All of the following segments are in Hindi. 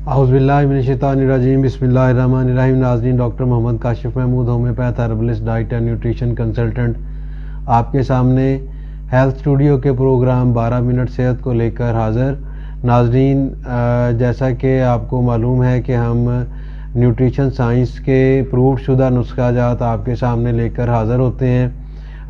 औज़ुबिल्लाहिमिनश्शैतानिर्रजीम बिस्मिल्लाहिर्रहमानिर्रहीम। नाज़रीन, doctor Mohammad Kashif Mahmood, homeopath, herbalist, diet and nutrition consultant, आपके सामने हेल्थ स्टूडियो के प्रोग्राम 12 मिनट सेहत को लेकर हाज़िर। नाज़रीन, जैसा कि आपको मालूम है कि हम न्यूट्रिशन साइंस के प्रूव शुदा नुस्खा जात आपके सामने लेकर हाज़िर होते हैं।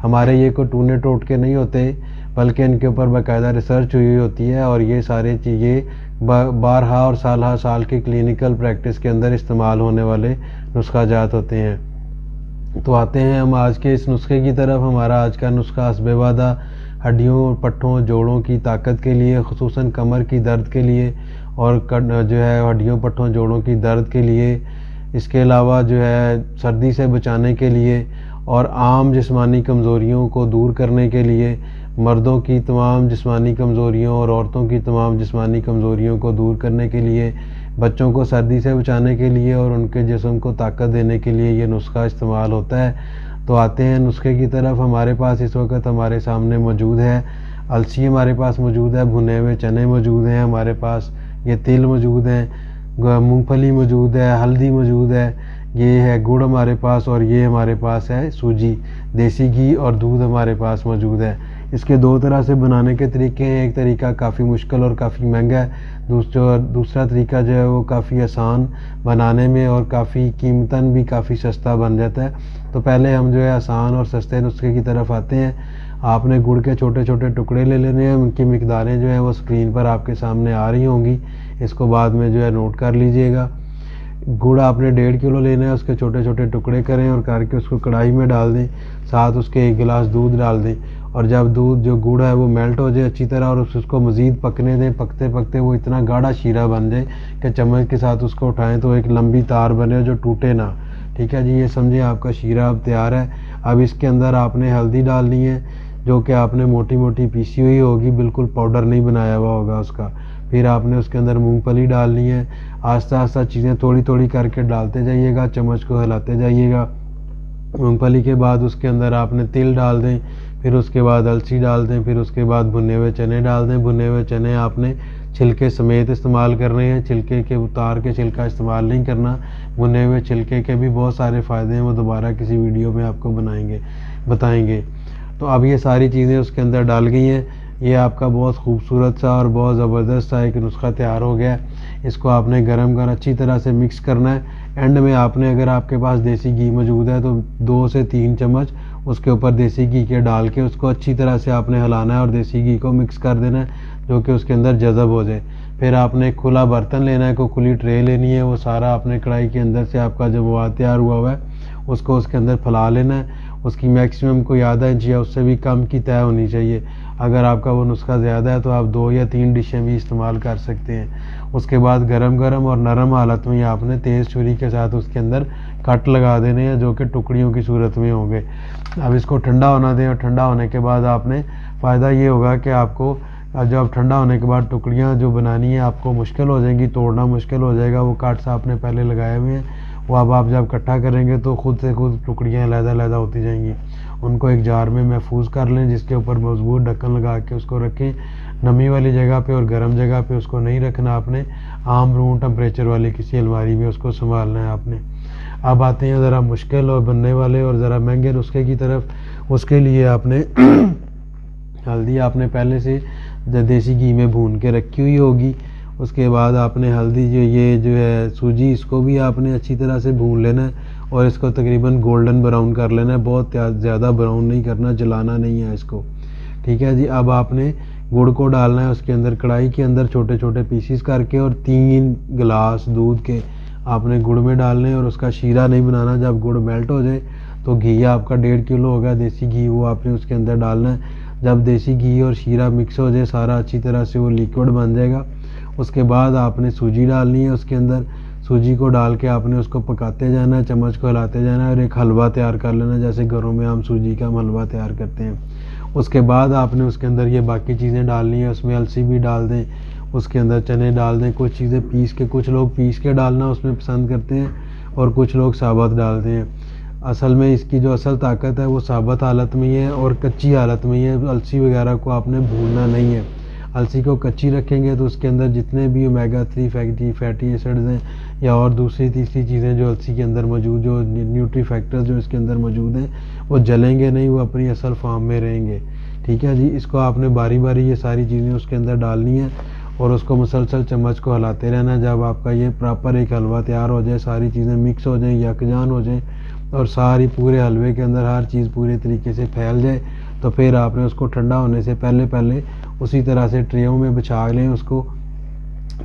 हमारे ये कोई टूने टोटके नहीं होते, बल्कि इनके ऊपर बाकायदा रिसर्च हुई होती है और ये सारी चीज़ें बारहा और साल की क्लिनिकल प्रैक्टिस के अंदर इस्तेमाल होने वाले नुस्खा जात होते हैं। तो आते हैं हम आज के इस नुस्खे की तरफ। हमारा आज का नुस्खा हस्बे-वादा हड्डियों, पट्ठों, जोड़ों की ताकत के लिए, खुसूसन कमर की दर्द के लिए और जो है हड्डियों, पट्ठों, जोड़ों की दर्द के लिए, इसके अलावा जो है सर्दी से बचाने के लिए और आम जिस्मानी कमज़ोरियों को दूर करने के लिए, मर्दों की तमाम जिस्मानी कमज़ोरियों और औरतों की तमाम जिस्मानी कमज़ोरियों को दूर करने के लिए, बच्चों को सर्दी से बचाने के लिए और उनके जिस्म को ताकत देने के लिए ये नुस्खा इस्तेमाल होता है। तो आते हैं नुस्खे की तरफ। हमारे पास इस वक्त हमारे सामने मौजूद है अलसी, हमारे पास मौजूद है भुने हुए चने मौजूद हैं, हमारे पास ये तिल मौजूद हैं, मूंगफली मौजूद है, हल्दी मौजूद है, ये है गुड़ हमारे पास, और ये हमारे पास है सूजी, देसी घी और दूध हमारे पास मौजूद है। इसके दो तरह से बनाने के तरीके हैं। एक तरीका काफ़ी मुश्किल और काफ़ी महंगा है, दूसरा तरीका जो है वो काफ़ी आसान बनाने में और काफ़ी कीमतन भी काफ़ी सस्ता बन जाता है। तो पहले हम जो है आसान और सस्ते नुस्खे की तरफ आते हैं। आपने गुड़ के छोटे छोटे टुकड़े ले लेने हैं, उनकी मिकदारें जो है वो स्क्रीन पर आपके सामने आ रही होंगी, इसको बाद में जो है नोट कर लीजिएगा। गुड़ आपने 1.5 किलो लेना है, उसके छोटे छोटे टुकड़े करें और करके उसको कढ़ाई में डाल दें, साथ उसके 1 गिलास दूध डाल दें और जब दूध जो गुड़ है वो मेल्ट हो जाए अच्छी तरह और उसको मज़ीद पकने दें। पकते पकते वो इतना गाढ़ा शीरा बन जाए कि चम्मच के साथ उसको उठाएं तो एक लंबी तार बने जो टूटे ना। ठीक है जी, ये समझे आपका शीरा अब तैयार है। अब इसके अंदर आपने हल्दी डालनी है, जो कि आपने मोटी मोटी पीसी हुई होगी, बिल्कुल पाउडर नहीं बनाया हुआ होगा उसका। फिर आपने उसके अंदर मूंगफली डालनी है। आस्ता आस्ता चीज़ें थोड़ी थोड़ी करके डालते जाइएगा, चम्मच को हिलाते जाइएगा। मूंगफली के बाद उसके अंदर आपने तिल डाल दें, फिर उसके बाद अलसी डाल दें, फिर उसके बाद भुने हुए चने डाल दें। भुने हुए चने आपने छिलके समेत इस्तेमाल करने हैं, छिलके के उतार के छिलका इस्तेमाल नहीं करना। भुने हुए छिलके के भी बहुत सारे फ़ायदे हैं, वो दोबारा किसी वीडियो में आपको बताएंगे। तो अब ये सारी चीज़ें उसके अंदर डाल गई हैं। ये आपका बहुत खूबसूरत सा और बहुत ज़बरदस्त सा एक नुस्खा तैयार हो गया है। इसको आपने गरम कर अच्छी तरह से मिक्स करना है। एंड में आपने, अगर आपके पास देसी घी मौजूद है तो 2 से 3 चम्मच उसके ऊपर देसी घी के डाल के उसको अच्छी तरह से आपने हिलाना है और देसी घी को मिक्स कर देना है, जो कि उसके अंदर जज़ब हो जाए। फिर आपने एक खुला बर्तन लेना है, कोई खुली ट्रे लेनी है, वो सारा आपने कढ़ाई के अंदर से आपका जो वो तैयार हुआ है उसको उसके अंदर फैला लेना है। उसकी मैक्सिमम कोई आधा इंच या उससे भी कम की तय होनी चाहिए। अगर आपका वो नुस्खा ज़्यादा है तो आप 2 या 3 डिशें भी इस्तेमाल कर सकते हैं। उसके बाद गरम गरम और नरम हालत में आपने तेज़ छुरी के साथ उसके अंदर कट लगा देने हैं, जो कि टुकड़ियों की सूरत में होंगे। अब इसको ठंडा होना दें और ठंडा होने के बाद आपने फ़ायदा ये होगा कि आपको जब ठंडा होने के बाद टुकड़ियाँ जो बनानी है आपको मुश्किल हो जाएंगी, तोड़ना मुश्किल हो जाएगा। वो काट्स आपने पहले लगाए हुए हैं, वो अब आप जब इकट्ठा करेंगे तो खुद से खुद टुकड़ियाँ अलग-अलग होती जाएंगी। उनको एक जार में महफूज कर लें, जिसके ऊपर मजबूत ढक्कन लगा के उसको रखें। नमी वाली जगह पे और गर्म जगह पे उसको नहीं रखना आपने, आम रूम टेम्परेचर वाली किसी अलमारी में उसको संभालना है आपने। अब आते हैं ज़रा मुश्किल और बनने वाले और ज़रा महंगे नुस्खे की तरफ। उसके लिए आपने हल्दी आपने पहले से देसी घी में भून के रखी हुई होगी। उसके बाद आपने हल्दी जो है सूजी, इसको भी आपने अच्छी तरह से भून लेना है और इसको तकरीबन गोल्डन ब्राउन कर लेना है। बहुत ज़्यादा ब्राउन नहीं करना, जलाना नहीं है इसको। ठीक है जी। अब आपने गुड़ को डालना है उसके अंदर, कढ़ाई के अंदर छोटे छोटे पीसीस करके, और 3 गिलास दूध के आपने गुड़ में डालने हैं और उसका शीरा नहीं बनाना। जब गुड़ मेल्ट हो जाए तो घी आपका 1.5 किलो होगा देसी घी, वो आपने उसके अंदर डालना है। जब देसी घी और शीरा मिक्स हो जाए सारा अच्छी तरह से, वो लिक्विड बन जाएगा। उसके बाद आपने सूजी डालनी है उसके अंदर। सूजी को डाल के आपने उसको पकाते जाना है, चम्मच को हिलाते जाना है और एक हलवा तैयार कर लेना, जैसे घरों में हम सूजी का हलवा तैयार करते हैं। उसके बाद आपने उसके अंदर ये बाकी चीज़ें डालनी है, उसमें अलसी भी डाल दें, उसके अंदर चने डाल दें, कुछ चीज़ें पीस के, कुछ लोग पीस के डालना उसमें पसंद करते हैं और कुछ लोग साबुत डालते हैं। असल में इसकी जो असल ताकत है वो साबुत हालत में ही है और कच्ची हालत में ही है। अलसी वगैरह को आपने भूनना नहीं है। अलसी को कच्ची रखेंगे तो उसके अंदर जितने भी ओमेगा 3 फैटी एसिड्स हैं या और दूसरी तीसरी चीज़ें जो अलसी के अंदर मौजूद, जो न्यूट्री फैक्टर्स जो इसके अंदर मौजूद हैं, वो जलेंगे नहीं, वो अपनी असल फॉर्म में रहेंगे। ठीक है जी। इसको आपने बारी बारी ये सारी चीज़ें उसके अंदर डालनी है और उसको मुसलसल चम्मच को हिलाते रहना। जब आपका ये प्रॉपर एक हलवा तैयार हो जाए, सारी चीज़ें मिक्स हो जाएं, यकजान हो जाएं और सारी पूरे हलवे के अंदर हर चीज़ पूरे तरीके से फैल जाए, तो फिर आपने उसको ठंडा होने से पहले उसी तरह से ट्रेयों में बिछा लें, उसको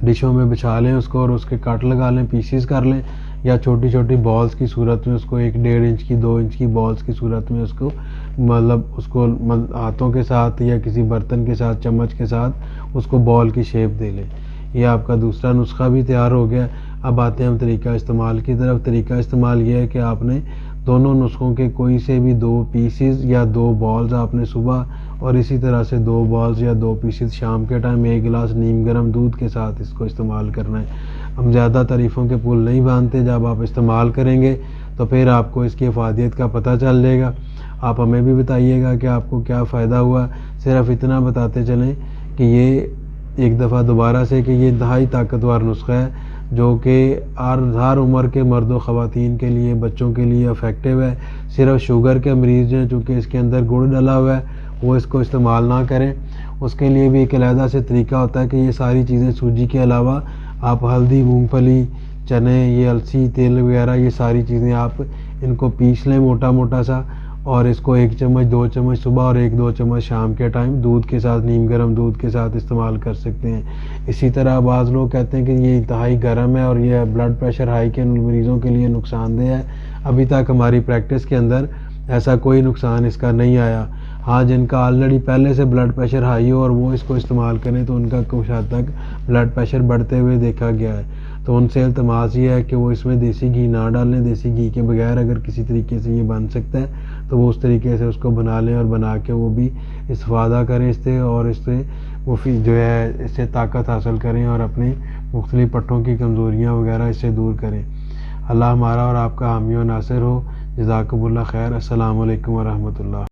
डिशों में बिछा लें उसको, और उसके कट लगा लें, पीसीस कर लें, या छोटी छोटी बॉल्स की सूरत में उसको 1-1.5 इंच की 2 इंच की बॉल्स की सूरत में उसको मतलब उसको हाथों के साथ या किसी बर्तन के साथ चम्मच के साथ उसको बॉल की शेप दे लें। ये आपका दूसरा नुस्खा भी तैयार हो गया। अब आते हैं हम तरीका इस्तेमाल की तरफ। तरीका इस्तेमाल ये है कि आपने दोनों नुस्खों के कोई से भी 2 पीसेस या 2 बॉल्स आपने सुबह और इसी तरह से 2 बॉल्स या 2 पीसेस शाम के टाइम 1 गिलास नीम गर्म दूध के साथ इसको इस्तेमाल करना है। हम ज़्यादा तारीफ़ों के पुल नहीं बांधते, जब आप इस्तेमाल करेंगे तो फिर आपको इसकी अफादियत का पता चल जाएगा। आप हमें भी बताइएगा कि आपको क्या फ़ायदा हुआ। सिर्फ इतना बताते चलें कि ये एक दफ़ा दोबारा से कि ये इंतहाई ताकतवर नुस्खा है जो कि हर उम्र के मर्द व ख़वातीन के लिए, बच्चों के लिए इफ़ेक्टिव है। सिर्फ शुगर के मरीज़ हैं, चूँकि इसके अंदर गुड़ डला हुआ है, वो इसको इस्तेमाल ना करें। उसके लिए भी एक अलहदा से तरीका होता है कि ये सारी चीज़ें सूजी के अलावा आप हल्दी, मूंगफली, चने, ये अलसी, तेल वगैरह, ये सारी चीज़ें आप इनको पीस लें मोटा मोटा सा, और इसको 1 चम्मच 2 चम्मच सुबह और 1-2 चम्मच शाम के टाइम दूध के साथ, नीम गर्म दूध के साथ इस्तेमाल कर सकते हैं। इसी तरह बाज़ लोग कहते हैं कि ये इंतहाई गर्म है और ये ब्लड प्रेशर हाई के मरीज़ों के लिए नुकसानदेह है। अभी तक हमारी प्रैक्टिस के अंदर ऐसा कोई नुकसान इसका नहीं आया। हाँ, जिनका ऑलरेडी पहले से ब्लड प्रेशर हाई हो और वो इसको इस्तेमाल करें तो उनका कुछ हद तक ब्लड प्रेशर बढ़ते हुए देखा गया है। तो उनसे इल्तमास ये है कि वो इसमें देसी घी ना डालें। देसी घी के बगैर अगर किसी तरीके से ये बन सकता है तो वो उस तरीके से उसको बना लें और बना के वो भी इस्तेफादा करें इससे, और इससे वो फिर जो है इससे ताकत हासिल करें और अपने मुख्तलिफ पट्टों की कमज़ोरियाँ वगैरह इससे दूर करें। अल्लाह हमारा और आपका हामी व नासिर हो। जज़ाकुमुल्लाह खैर। अस्सलामु अलैकुम व रहमतुल्लाह।